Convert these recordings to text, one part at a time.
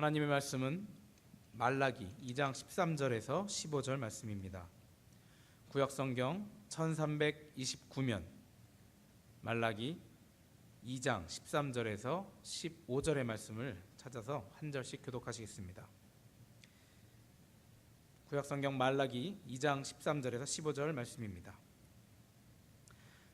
하나님의 말씀은 말라기 2장 13절에서 15절 말씀입니다. 구약성경 1329면 말라기 2장 13절에서 15절의 말씀을 찾아서 한 절씩 교독하시겠습니다. 구약성경 말라기 2장 13절에서 15절 말씀입니다.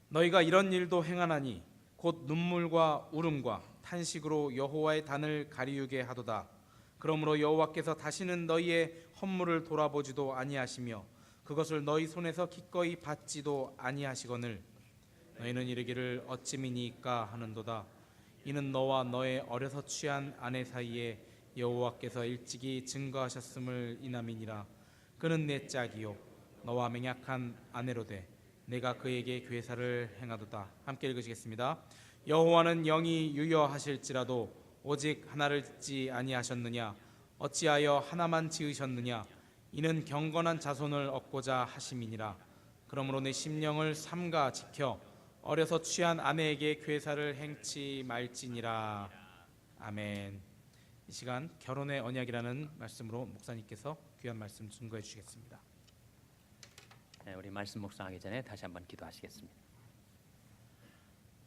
너희가 이런 일도 행하나니 곧 눈물과 울음과 탄식으로 여호와의 단을 가리우게 하도다. 그러므로 여호와께서 다시는 너희의 헌물을 돌아보지도 아니하시며 그것을 너희 손에서 기꺼이 받지도 아니하시거늘 너희는 이르기를 어찌미니까 하는도다. 이는 너와 너의 어려서 취한 아내 사이에 여호와께서 일찍이 증거하셨음을 인함이니라. 그는 내 짝이요 너와 맹약한 아내로되 내가 그에게 괴사를 행하도다. 함께 읽으시겠습니다. 여호와는 영이 유여하실지라도 오직 하나를 짓지 아니하셨느냐? 어찌하여 하나만 지으셨느냐? 이는 경건한 자손을 얻고자 하심이니라. 그러므로 내 심령을 삼가 지켜 어려서 취한 아내에게 괴사를 행치 말지니라. 아멘. 이 시간 결혼의 언약이라는 말씀으로 목사님께서 귀한 말씀 증거해 주시겠습니다. 우리 말씀 묵상하기 전에 다시 한번 기도하시겠습니다.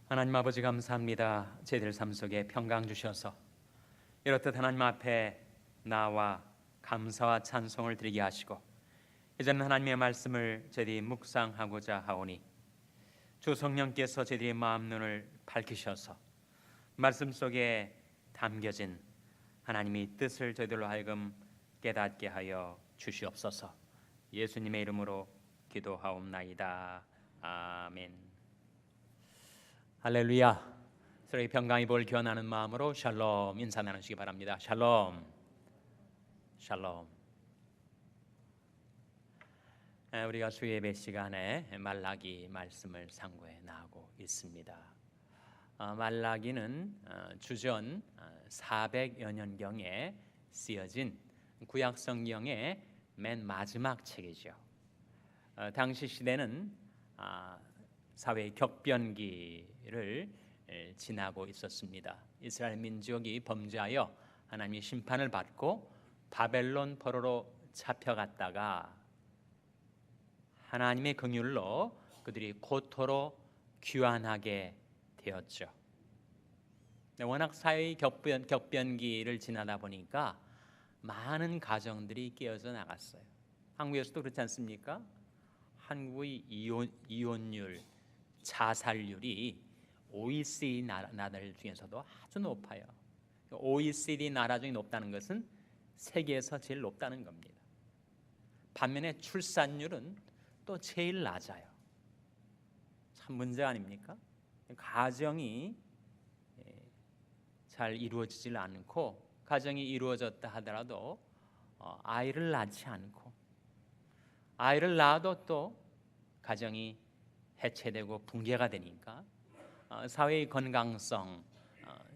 하나님 아버지 감사합니다. 저희들 삶 속에 평강 주셔서 이렇듯 하나님 앞에 나와 감사와 찬송을 드리게 하시고 이제는 하나님의 말씀을 저희들이 묵상하고자 하오니 주 성령께서 저희들의 마음 눈을 밝히셔서 말씀 속에 담겨진 하나님의 뜻을 저희들로 하여금 깨닫게 하여 주시옵소서. 예수님의 이름으로 기도하옵나이다. 아멘. 할렐루야. 서로의 평강이 볼 기원하는 마음으로 샬롬 인사 나누시기 바랍니다. 샬롬. 샬롬. 우리가 수요예배 시간에 말라기 말씀을 상고해 나가고 있습니다. 말라기는 주전 400여 년경에 쓰여진 구약 성경의 맨 마지막 책이죠. 당시 시대는 사회 격변기를 지나고 있었습니다. 이스라엘 민족이 범죄하여 하나님의 심판을 받고 바벨론 포로로 잡혀갔다가 하나님의 긍휼로 그들이 고토로 귀환하게 되었죠. 워낙 사회의 격변기를 지나다 보니까 많은 가정들이 깨어져 나갔어요. 한국에서도 그렇지 않습니까? 한국의 이혼율, 자살률이 OECD 나라들 중에서도 아주 높아요. OECD 나라 중에 높다는 것은 세계에서 제일 높다는 겁니다. 반면에 출산율은 또 제일 낮아요. 참 문제 아닙니까? 가정이 잘 이루어지질 않고 가정이 이루어졌다 하더라도 아이를 낳지 않고 아이를 낳아도 또 가정이 해체되고 붕괴가 되니까 사회의 건강성,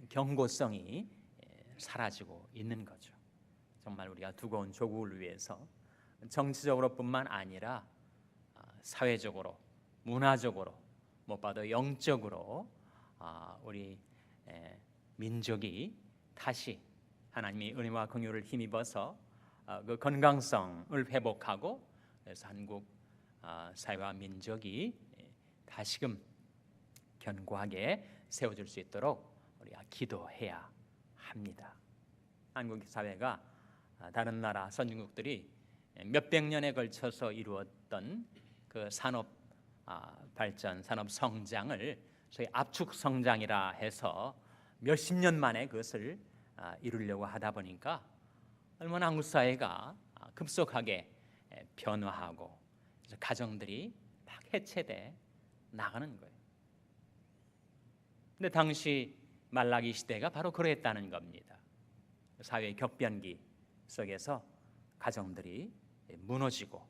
경고성이 사라지고 있는 거죠. 정말 우리가 두고 온 조국을 위해서 정치적으로뿐만 아니라 사회적으로, 문화적으로, 무엇보다 영적으로 우리 민족이 다시 하나님의 은혜와 긍휼을 힘입어서 그 건강성을 회복하고 그래서 한국 사회와 민족이 다시금 견고하게 세워질 수 있도록 우리가 기도해야 합니다. 한국 사회가 다른 나라 선진국들이 몇백 년에 걸쳐서 이루었던 그 산업 발전, 산업 성장을 소위 압축 성장이라 해서 몇십 년 만에 그것을 이루려고 하다 보니까 얼마나 한국 사회가 급속하게 변화하고 가정들이 막 해체돼 나가는 거예요. 근데 당시 말라기 시대가 바로 그랬다는 겁니다. 사회의 격변기 속에서 가정들이 무너지고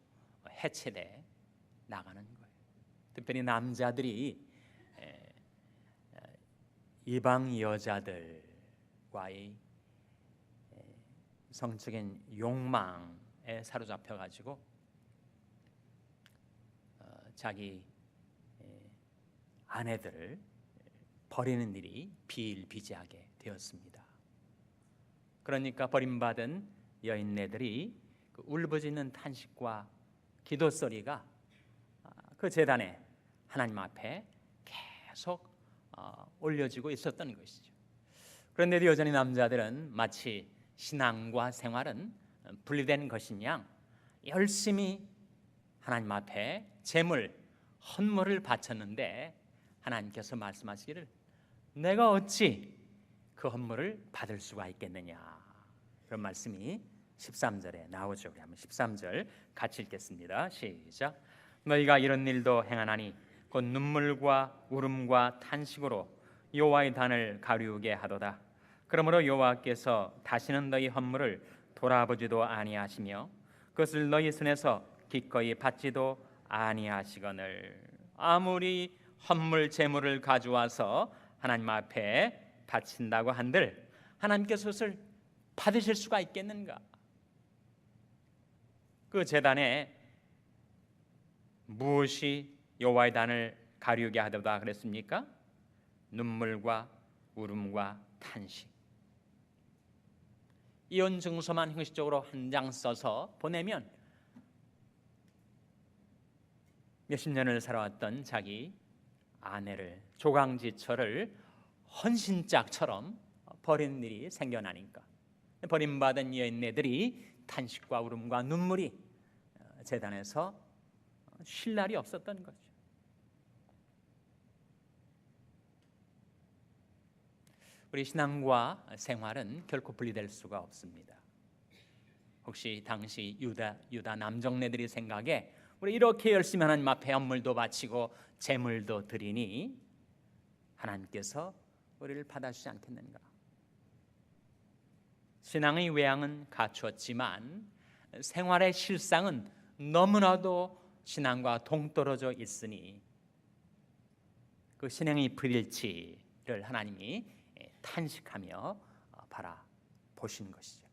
해체돼 나가는 거예요. 특별히 남자들이 이방 여자들과의 성적인 욕망에 사로잡혀 가지고 자기 아내들을 버리는 일이 비일비재하게 되었습니다. 그러니까 버림받은 여인네들이 그 울부짖는 탄식과 기도 소리가 그 제단에 하나님 앞에 계속 올려지고 있었던 것이죠. 그런데도 여전히 남자들은 마치 신앙과 생활은 분리된 것인 양 열심히 하나님 앞에 제물, 헌물을 바쳤는데 하나님께서 말씀하시기를 내가 어찌 그 헌물을 받을 수가 있겠느냐, 그런 말씀이 13절에 나오죠. 우리 한번 13절 같이 읽겠습니다. 시작. 너희가 이런 일도 행하나니 곧 눈물과 울음과 탄식으로 여호와의 단을 가리우게 하도다. 그러므로 여호와께서 다시는 너희 헌물을 돌아보지도 아니하시며 그것을 너희 손에서 기꺼이 받지도 아니하시거늘. 아무리 헌물 제물을 가져와서 하나님 앞에 바친다고 한들 하나님께서 그것을 받으실 수가 있겠는가? 그 제단에 무엇이 여호와의 단을 가리우게 하도다 그랬습니까? 눈물과 울음과 탄식. 이혼 증서만 형식적으로 한 장 써서 보내면 몇십 년을 살아왔던 자기 아내를, 조강지처를 헌신짝처럼 버린 일이 생겨나니까 버림받은 여인네들이 탄식과 울음과 눈물이 제단에서 쉴 날이 없었던 거죠. 우리 신앙과 생활은 결코 분리될 수가 없습니다. 혹시 당시 유다 남정네들이 생각에 우리 이렇게 열심히 하나님 앞에 헌물도 바치고 제물도 드리니 하나님께서 우리를 받아주지 않겠는가? 신앙의 외양은 갖추었지만 생활의 실상은 너무나도 신앙과 동떨어져 있으니 그 신앙의 불일치를 하나님이 탄식하며 바라보신 것이죠.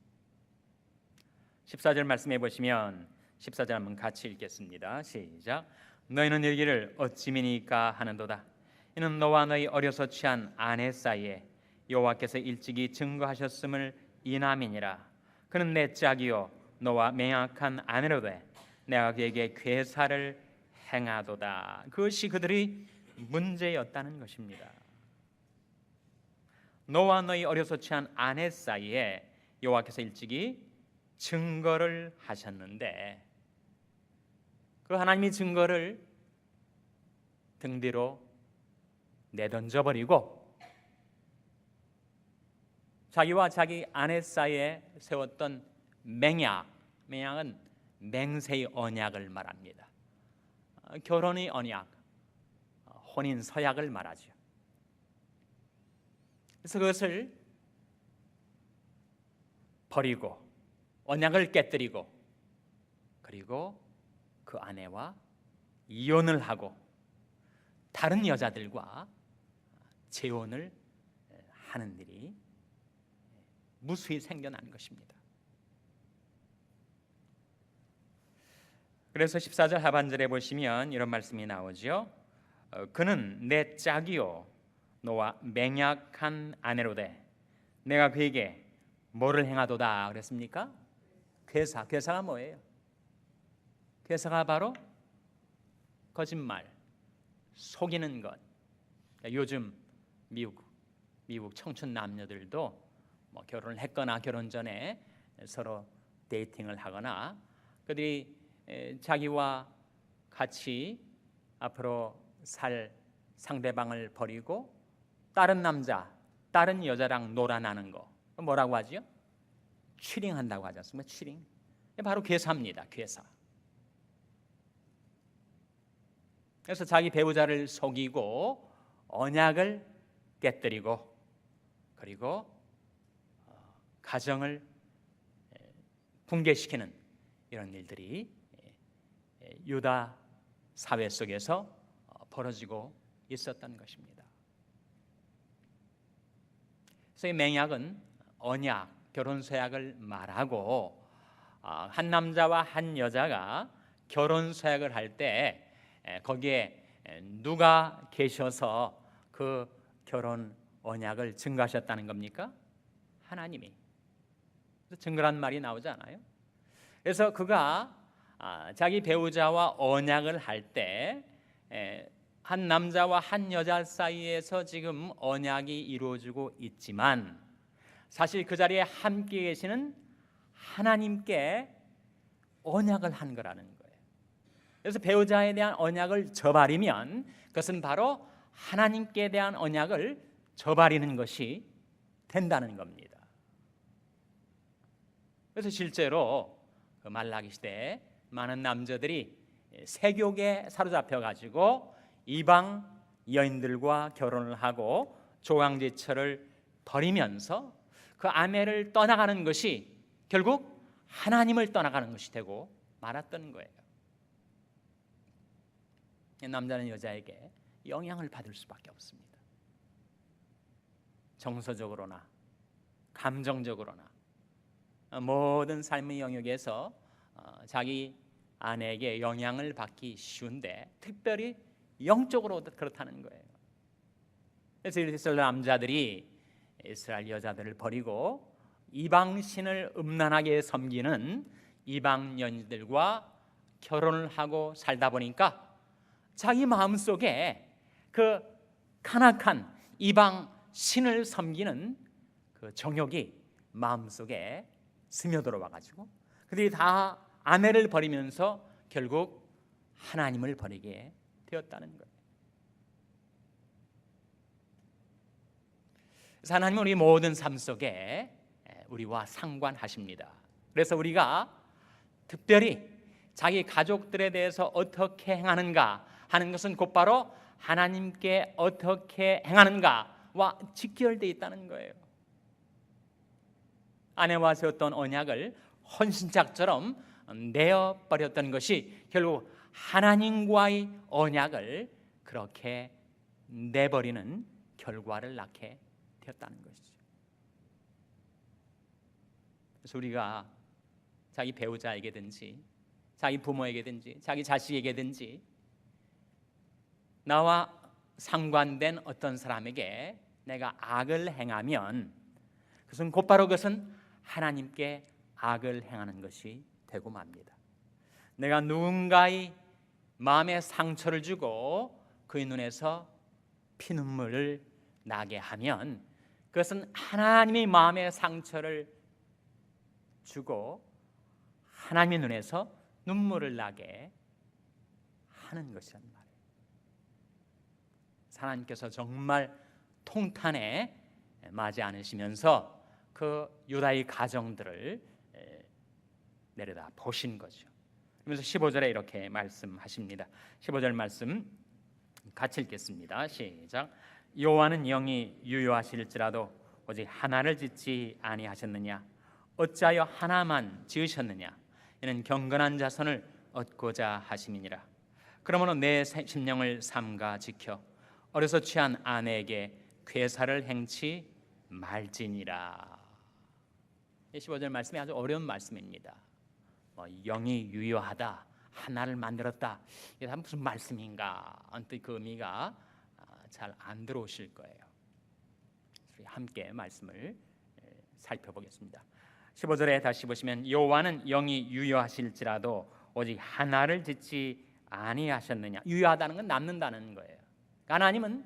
14절 말씀해 보시면 14절 한번 같이 읽겠습니다. 시작. 너희는 이르기를 어찌 미니까 하는도다. 이는 너와 너희 어려서 취한 아내 사이에 여호와께서 일찍이 증거하셨음을 인함이니라. 그는 내 짝이요 너와 맹약한 아내로 돼 내가 그에게 괴사를 행하도다. 그것이 그들의 문제였다는 것입니다. 너와 너희 어려서 취한 아내 사이에 여호와께서 일찍이 증거를 하셨는데 그 하나님의 증거를 등 뒤로 내던져버리고 자기와 자기 아내 사이에 세웠던 맹약은 맹세의 언약을 말합니다. 결혼의 언약, 혼인 서약을 말하죠. 그래서 그것을 버리고 언약을 깨뜨리고 그리고 그 아내와 이혼을 하고 다른 여자들과 재혼을 하는 일이 무수히 생겨난 것입니다. 그래서 14절 하반절에 보시면 이런 말씀이 나오죠. 그는 내 짝이요 너와 맹약한 아내로 돼 내가 그에게 뭐를 행하도다 그랬습니까? 괴사가 뭐예요? 괴사가 바로 거짓말, 속이는 것. 요즘 미국 청춘 남녀들도 뭐 결혼을 했거나 결혼 전에 서로 데이팅을 하거나 그들이 자기와 같이 앞으로 살 상대방을 버리고 다른 남자, 다른 여자랑 놀아나는 거 뭐라고 하죠? 취링한다고 하지 않습니까? 취링. 바로 괴사입니다. 괴사. 그래서 자기 배우자를 속이고 언약을 깨뜨리고 그리고 가정을 붕괴시키는 이런 일들이 유다 사회 속에서 벌어지고 있었던 것입니다. 그래서 이 맹약은 언약, 결혼 서약을 말하고 한 남자와 한 여자가 결혼 서약을 할 때 거기에 누가 계셔서 그 결혼 언약을 증거하셨다는 겁니까? 하나님이. 증거란 말이 나오지 않아요? 그래서 그가 자기 배우자와 언약을 할 때 한 남자와 한 여자 사이에서 지금 언약이 이루어지고 있지만 사실 그 자리에 함께 계시는 하나님께 언약을 한 거라는 거예요. 그래서 배우자에 대한 언약을 저버리면 그것은 바로 하나님께 대한 언약을 저버리는 것이 된다는 겁니다. 그래서 실제로 그 말라기 시대에 많은 남자들이 세욕에 사로잡혀 가지고 이방 여인들과 결혼을 하고 조강지처를 버리면서 그 아내를 떠나가는 것이 결국 하나님을 떠나가는 것이 되고 말았던 거예요. 남자는 여자에게 영향을 받을 수밖에 없습니다. 정서적으로나 감정적으로나 모든 삶의 영역에서 자기 아내에게 영향을 받기 쉬운데 특별히 영적으로 그렇다는 거예요. 그래서 이스라엘 남자들이 이스라엘 여자들을 버리고 이방 신을 음란하게 섬기는 이방 여인들과 결혼을 하고 살다 보니까 자기 마음속에 그 간악한 이방 신을 섬기는 그 정욕이 마음속에 스며들어 와가지고 그들이 다 아내를 버리면서 결국 하나님을 버리게 되었다는 거예요. 그래서 하나님은 우리 모든 삶 속에 우리와 상관하십니다. 그래서 우리가 특별히 자기 가족들에 대해서 어떻게 행하는가 하는 것은 곧바로 하나님께 어떻게 행하는가와 직결되어 있다는 거예요. 아내와 세웠던 언약을 헌신짝처럼 내어버렸던 것이 결국 하나님과의 언약을 그렇게 내버리는 결과를 낳게 되었다는 것이죠. 그래서 우리가 자기 배우자에게든지 자기 부모에게든지 자기 자식에게든지 나와 상관된 어떤 사람에게 내가 악을 행하면 그것은 곧바로 그것은 하나님께 악을 행하는 것이 되고 맙니다. 내가 누군가의 마음에 상처를 주고 그의 눈에서 피눈물을 나게 하면 그것은 하나님의 마음에 상처를 주고 하나님의 눈에서 눈물을 나게 하는 것이란 말이에요. 하나님께서 정말 통탄에 맞지 않으시면서 그 유다의 가정들을 내려다 보신 거죠. 그러면서 15절에 이렇게 말씀하십니다. 15절 말씀 같이 읽겠습니다. 시작. 여호와는 영이 유효하실지라도 오직 하나를 짓지 아니하셨느냐? 어찌하여 하나만 지으셨느냐? 이는 경건한 자손을 얻고자 하심이니라. 그러므로 내 심령을 삼가 지켜 어려서 취한 아내에게 괴사를 행치 말지니라. 15절 말씀이 아주 어려운 말씀입니다. 영이 유효하다, 하나를 만들었다, 이게 다 무슨 말씀인가? 언뜻 그 의미가 잘 안 들어오실 거예요. 우리 함께 말씀을 살펴보겠습니다. 15절에 다시 보시면 여호와는 영이 유효하실지라도 오직 하나를 짓지 아니하셨느냐. 유효하다는 건 남는다는 거예요. 하나님은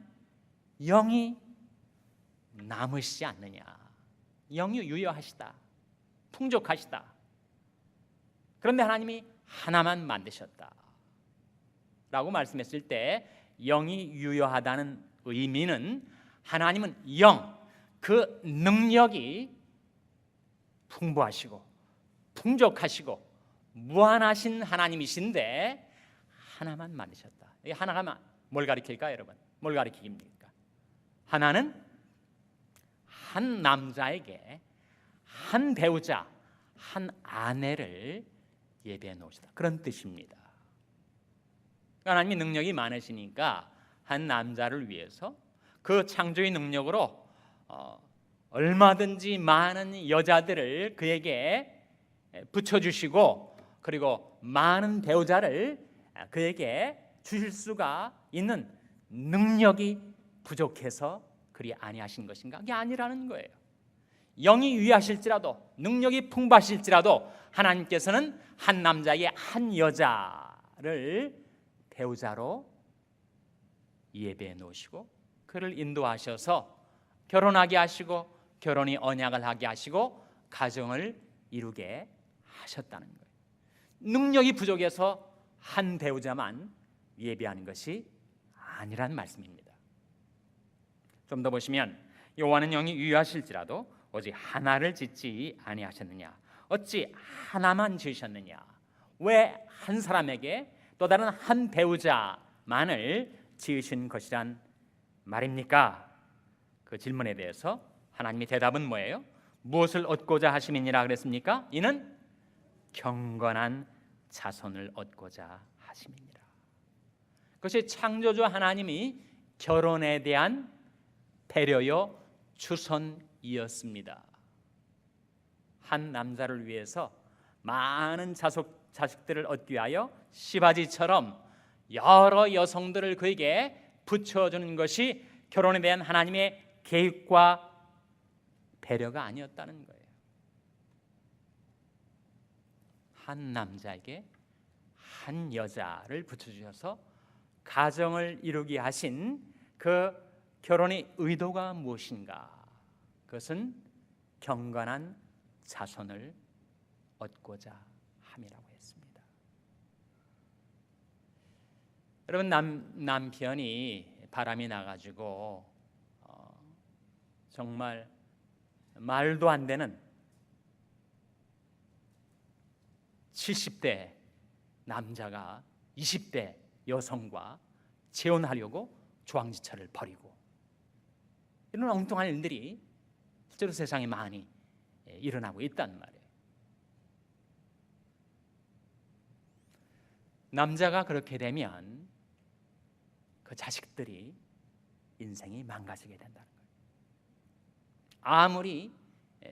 영이 남으시지 않느냐. 영이 유효하시다, 풍족하시다. 그런데 하나님이 하나만 만드셨다 라고 말씀했을 때 영이 유효하다는 의미는 하나님은 영, 그 능력이 풍부하시고 풍족하시고 무한하신 하나님이신데 하나만 만드셨다. 이 하나가 뭘 가리킬까요, 여러분? 뭘 가리킵니까? 하나는 한 남자에게 한 배우자, 한 아내를 예배해 놓으시다, 그런 뜻입니다. 하나님이 능력이 많으시니까 한 남자를 위해서 그 창조의 능력으로 얼마든지 많은 여자들을 그에게 붙여주시고 그리고 많은 배우자를 그에게 주실 수가 있는 능력이 부족해서 그리 아니하신 것인가? 그게 아니라는 거예요. 영이 유하실지라도 능력이 풍부하실지라도 하나님께서는 한 남자에게 한 여자를 배우자로 예배해 놓으시고 그를 인도하셔서 결혼하게 하시고 결혼이 언약을 하게 하시고 가정을 이루게 하셨다는 거예요. 능력이 부족해서 한 배우자만 예배하는 것이 아니란 말씀입니다. 좀 더 보시면 여호와는 영이 유하실지라도 오직 하나를 짓지 아니하셨느냐? 어찌 하나만 지으셨느냐? 왜 한 사람에게 또 다른 한 배우자만을 지으신 것이란 말입니까? 그 질문에 대해서 하나님의 대답은 뭐예요? 무엇을 얻고자 하심이니라 그랬습니까? 이는 경건한 자손을 얻고자 하심이니라. 그것이 창조주 하나님이 결혼에 대한 배려요 추선이었습니다. 한 남자를 위해서 많은 자식들을 얻기 위하여 시바지처럼 여러 여성들을 그에게 붙여주는 것이 결혼에 대한 하나님의 계획과 배려가 아니었다는 거예요. 한 남자에게 한 여자를 붙여주셔서 가정을 이루게 하신 그 결혼의 의도가 무엇인가? 그것은 경건한 자손을 얻고자 함이라고 했습니다. 여러분, 남편이 바람이 나가지고 정말 말도 안 되는 70대 남자가 20대 여성과 재혼하려고 조항지차를 벌이고 이런 엉뚱한 일들이 실제로 세상에 많이 일어나고 있단 말이에요. 남자가 그렇게 되면 그 자식들이 인생이 망가지게 된다는 거예요. 아무리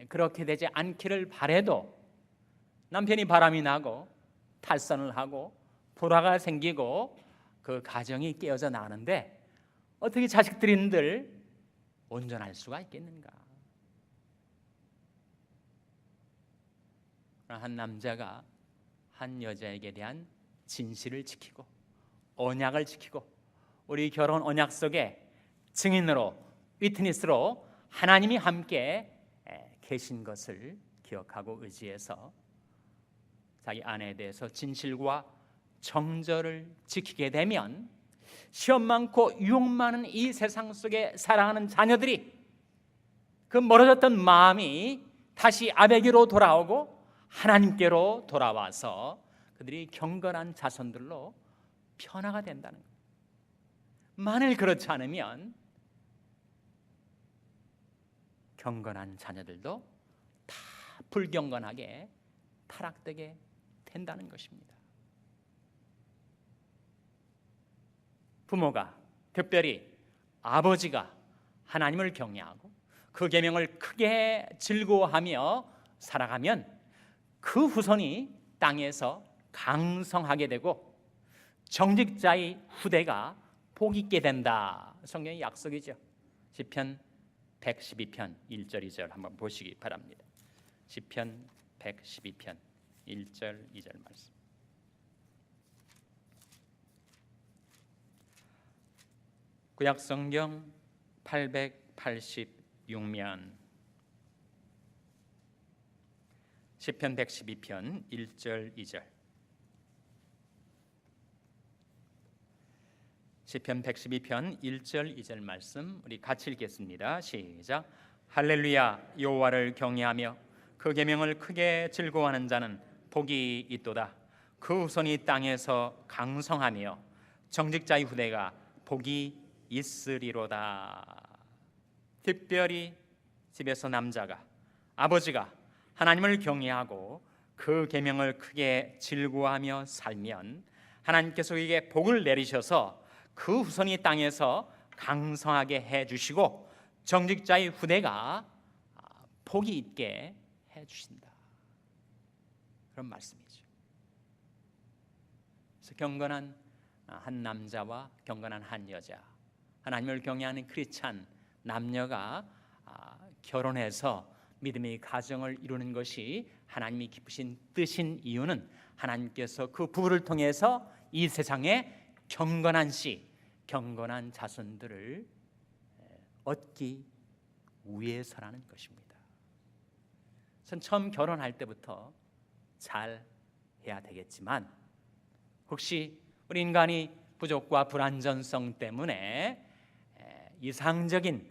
그렇게 되지 않기를 바라도 남편이 바람이 나고 탈선을 하고 불화가 생기고 그 가정이 깨어져 나가는데 어떻게 자식들인들 온전할 수가 있겠는가? 한 남자가 한 여자에게 대한 진실을 지키고 언약을 지키고 우리 결혼 언약 속에 증인으로 위트니스로 하나님이 함께 계신 것을 기억하고 의지해서 자기 아내에 대해서 진실과 정절을 지키게 되면 시험 많고 유혹 많은 이 세상 속에 사랑하는 자녀들이 그 멀어졌던 마음이 다시 아베게로 돌아오고 하나님께로 돌아와서 그들이 경건한 자손들로 변화가 된다는 거예요. 만일 그렇지 않으면 경건한 자녀들도 다 불경건하게 타락되게 된다는 것입니다. 부모가, 특별히 아버지가 하나님을 경외하고 그 계명을 크게 즐거워하며 살아가면 그 후손이 땅에서 강성하게 되고 정직자의 후대가 복 있게 된다. 성경의 약속이죠. 시편 112편 1절 2절 한번 보시기 바랍니다. 시편 112편 1절 2절 말씀. 구약 성경 886면 시편 112편 1절 2절. 시편 112편 1절 2절 말씀 우리 같이 읽겠습니다. 시작. 할렐루야. 여호와를 경외하며 그 계명을 크게 즐거워하는 자는 복이 있도다. 그 후손이 땅에서 강성하며 정직자의 후대가 복이 있으리로다. 특별히 집에서 남자가, 아버지가 하나님을 경외하고 그 계명을 크게 즐거워하며 살면 하나님께서 그에게 복을 내리셔서 그 후손이 땅에서 강성하게 해주시고 정직자의 후대가 복이 있게 해주신다. 그런 말씀이죠. 그래서 경건한 한 남자와 경건한 한 여자, 하나님을 경외하는 크리스찬 남녀가 결혼해서 믿음의 가정을 이루는 것이 하나님이 기쁘신 뜻인 이유는 하나님께서 그 부부를 통해서 이 세상에 경건한 씨, 경건한 자손들을 얻기 위해서라는 것입니다. 전 처음 결혼할 때부터 잘 해야 되겠지만 혹시 우리 인간이 부족과 불완전성 때문에 이상적인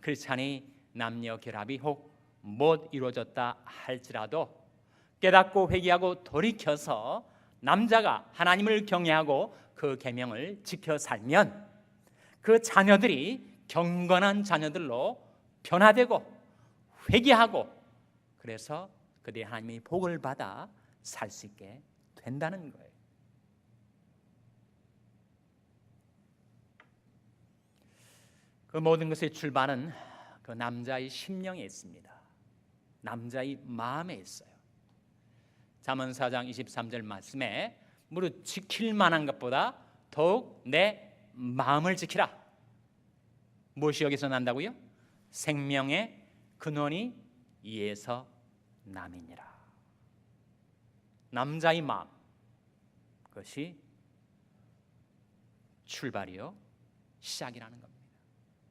크리스찬의 남녀 결합이 혹 못 이루어졌다 할지라도 깨닫고 회개하고 돌이켜서 남자가 하나님을 경외하고 그 계명을 지켜 살면 그 자녀들이 경건한 자녀들로 변화되고 회개하고 그래서 그들이 하나님의 복을 받아 살 수 있게 된다는 거예요. 그 모든 것의 출발은 그 남자의 심령에 있습니다. 남자의 마음에 있어요. 잠언 4장 23절 말씀에 무릇 지킬 만한 것보다 더욱 내 마음을 지키라. 무엇이 여기서 난다고요? 생명의 근원이 이에서 남이니라. 남자의 마음, 그것이 출발이요 시작이라는 겁니다.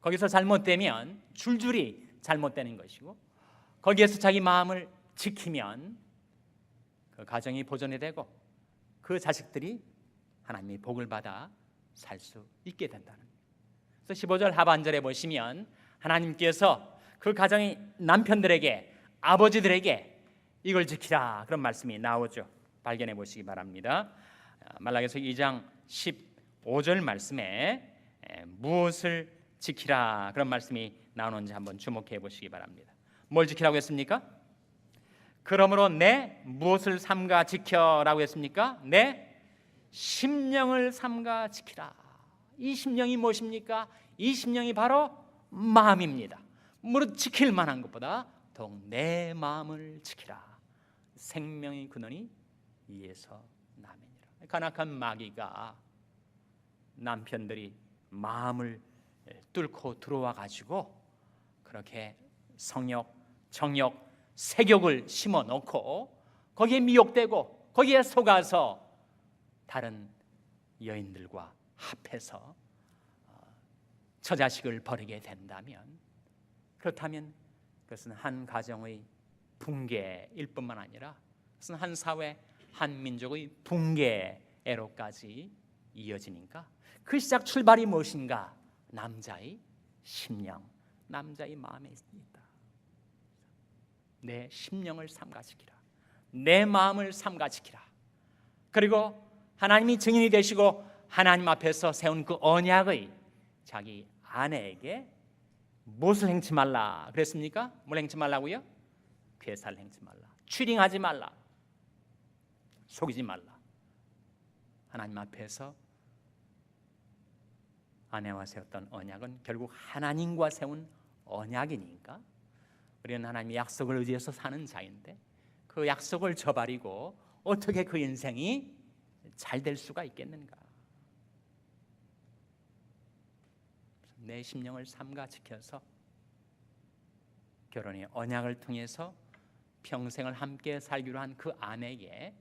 거기서 잘못되면 줄줄이 잘못되는 것이고 거기에서 자기 마음을 지키면 그 가정이 보존이 되고 그 자식들이 하나님의 복을 받아 살 수 있게 된다는 거예요. 그래서 15절 하반절에 보시면 하나님께서 그 가정의 남편들에게 아버지들에게 이걸 지키라 그런 말씀이 나오죠. 발견해 보시기 바랍니다. 말라기서 2장 15절 말씀에 무엇을 지키라 그런 말씀이 나오는지 한번 주목해 보시기 바랍니다. 뭘 지키라고 했습니까? 그러므로 내 무엇을 삼가 지켜라고 했습니까? 내 심령을 삼가 지키라. 이 심령이 무엇입니까? 이 심령이 바로 마음입니다. 무릇 지킬 만한 것보다 더욱 내 마음을 지키라. 생명의 근원이 이에서 남이니라. 간악한 마귀가 남편들이 마음을 뚫고 들어와 가지고 그렇게 성욕, 정욕, 색욕을 심어 놓고 거기에 미혹되고 거기에 속아서 다른 여인들과 합해서 처자식을 벌이게 된다면 그렇다면 그것은 한 가정의 붕괴일 뿐만 아니라 그것은 한 사회, 한 민족의 붕괴로까지 이어지니까 그 시작 출발이 무엇인가? 남자의 심령, 남자의 마음에 있다. 내 심령을 삼가지키라. 내 마음을 삼가지키라. 그리고 하나님이 증인이 되시고 하나님 앞에서 세운 그 언약의 자기 아내에게 무엇을 행치 말라 그랬습니까? 뭘 행치 말라고요? 괴사를 행치 말라. 추링하지 말라. 속이지 말라. 하나님 앞에서 아내와 세웠던 언약은 결국 하나님과 세운 언약이니까 우리는 하나님의 약속을 의지해서 사는 자인데 그 약속을 저버리고 어떻게 그 인생이 잘 될 수가 있겠는가? 내 심령을 삼가 지켜서 결혼의 언약을 통해서 평생을 함께 살기로 한 그 아내에게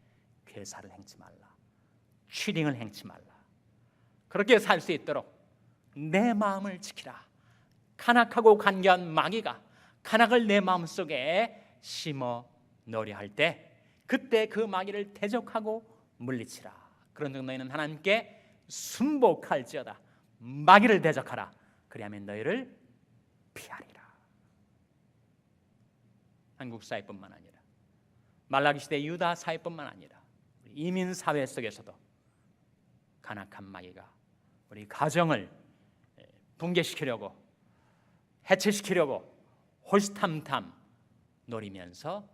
괴사를 행치 말라. 추링을 행치 말라. 그렇게 살 수 있도록 내 마음을 지키라. 간악하고 간교한 마귀가 간악을 내 마음속에 심어 놓으려 할 때 그때 그 마귀를 대적하고 물리치라. 그런 즉 너희는 하나님께 순복할지어다. 마귀를 대적하라. 그리하면 너희를 피하리라. 한국 사회뿐만 아니라 말라기 시대 유다 사회뿐만 아니라 이민 사회 속에서도 간악한 마귀가 우리 가정을 붕괴시키려고 해체시키려고 호시탐탐 노리면서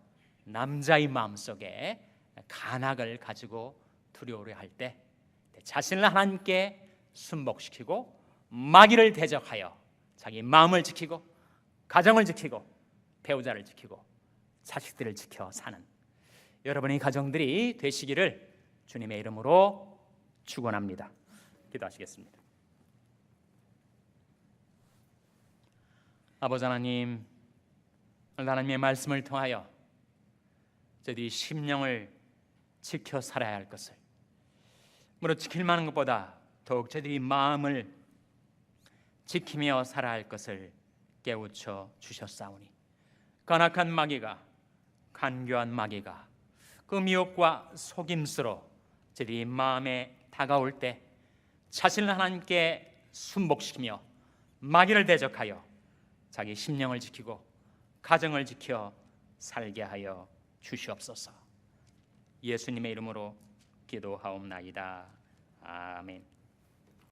남자의 마음속에 간악을 가지고 두려워려 할 때 자신을 하나님께 순복시키고 마귀를 대적하여 자기 마음을 지키고 가정을 지키고 배우자를 지키고 자식들을 지켜 사는 여러분의 가정들이 되시기를 주님의 이름으로 축원합니다. 기도하시겠습니다. 아버지 하나님, 하나님의 말씀을 통하여 저희들이 심령을 지켜 살아야 할 것을, 무릇 지킬 만한 것보다 더욱 저희들이 마음을 지키며 살아야 할 것을 깨우쳐 주셨사오니, 간악한 마귀가, 간교한 마귀가 그 미혹과 속임수로 저희들이 마음에 다가올 때 자신을 하나님께 순복시키며 마귀를 대적하여 자기 심령을 지키고 가정을 지켜 살게 하여 주시옵소서. 예수님의 이름으로 기도하옵나이다. 아멘.